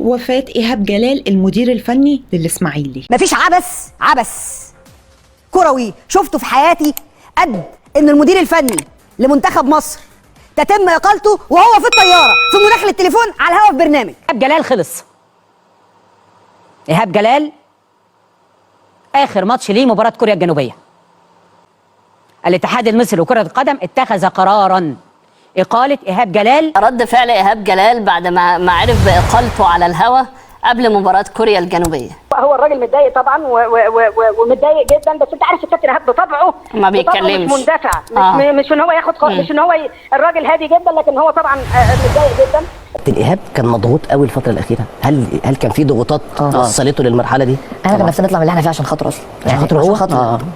وفاة إيهاب جلال المدير الفني للإسماعيلي. مفيش عبث كروي شفته في حياتي قد ان المدير الفني لمنتخب مصر تتم اقالته وهو في الطياره في مداخله التليفون على الهواء في برنامج. إيهاب جلال خلص. إيهاب جلال آخر ماتش ليه مباراة كوريا الجنوبية. الاتحاد المصري لكرة القدم اتخذ قرارا إقالة إيهاب جلال. رد فعل إيهاب جلال بعد ما عرف بإقالته على الهوا قبل مباراة كوريا الجنوبية. هو الراجل متضايق طبعا ومتضايق جدا، بس انت عارف الكابتن إيهاب بطبعه ما بيتكلمش، مش مندفع، مش ان هو ياخد مش ان هو الراجل هادي جدا، لكن هو طبعا متضايق جدا. كابتن إيهاب كان مضغوط قوي الفترة الأخيرة، هل كان في ضغوطات وصلته للمرحلة دي؟ احنا كان نفسنا نطلع من اللي احنا فيه عشان خاطره اصلا، عشان خاطره هو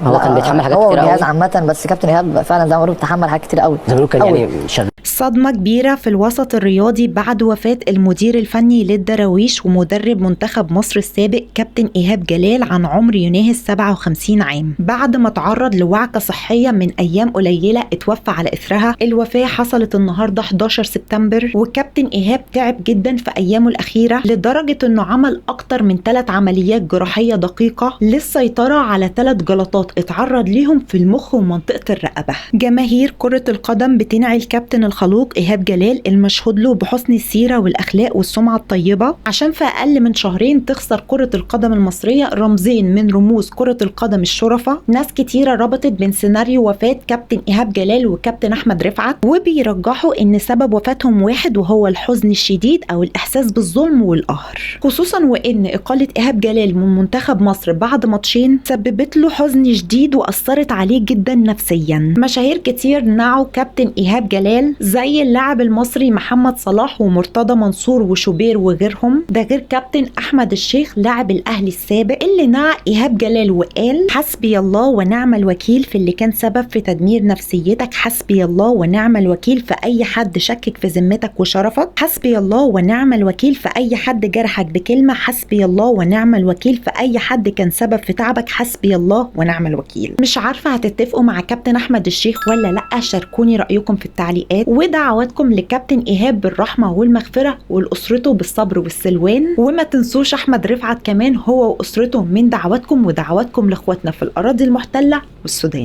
هو كان بيتحمل حاجات كتير قوي. هو الجهاز عامة، بس كابتن إيهاب فعلا زي ما بيقولوا بيتحمل حاجات كتير قوي. زي ما بيقولوا كان يعني شغال. صدمة كبيرة في الوسط الرياضي بعد وفاة المدير الفني للدراويش ومدرب منتخب مصر السابق كابتن إيهاب جلال عن عمر يناهز 57 عام، بعد ما تعرض لوعكة صحية من أيام قليلة اتوفى على إثرها. الوفاة حصلت النهاردة 11 سبتمبر، وكابتن إيهاب تعب جدا في أيامه الأخيرة لدرجة أنه عمل أكتر من 3 عمليات جراحية دقيقة للسيطرة على 3 جلطات اتعرض ليهم في المخ ومنطقة الرقبة. جماهير كرة القدم بتنعي الكابتن الخلوق إيهاب جلال المشهود له بحسن السيرة والأخلاق والسمعة الطيبة، عشان في أقل من شهرين تخسر كرة القدم المصرية رمزين من رموز كرة القدم الشرفة. ناس كتيرة ربطت بين سيناريو وفاة كابتن إيهاب جلال وكابتن أحمد رفعت، وبيرجحوا إن سبب وفاتهم واحد، وهو الحزن الشديد أو الإحساس بالظلم والقهر، خصوصا وإن إقالة إيهاب جلال من منتخب مصر بعد ماتشين سببت له حزن شديد وأثرت عليه جدا نفسيا. مشاهير كتير نعوا كابتن إيهاب جلال زي اللاعب المصري محمد صلاح ومرتضى منصور وشوبير وغيرهم، ده غير كابتن أحمد الشيخ لاعب الأهلي السابق اللي نعى إيهاب جلال وقال: حسبي الله ونعم الوكيل في اللي كان سبب في تدمير نفسيتك، حسبي الله ونعم الوكيل في أي حد شكك في ذمتك وشرفك، حسبي الله ونعم الوكيل في أي حد جرحك بكلمة، حسبي الله ونعم الوكيل في أي حد كان سبب في تعبك، حسبي الله ونعم الوكيل. مش عارفة هتتفقوا مع كابتن أحمد الشيخ ولا لأ؟ شاركوني رأيكم في التعليقات، ودعواتكم لكابتن إيهاب بالرحمة والمغفرة ولأسرته بالصبر والسلوان. وما تنسوش أحمد رفعت كمان هو وأسرته من دعواتكم ودعواتكم لإخواتنا في الأراضي المحتلة والسودان.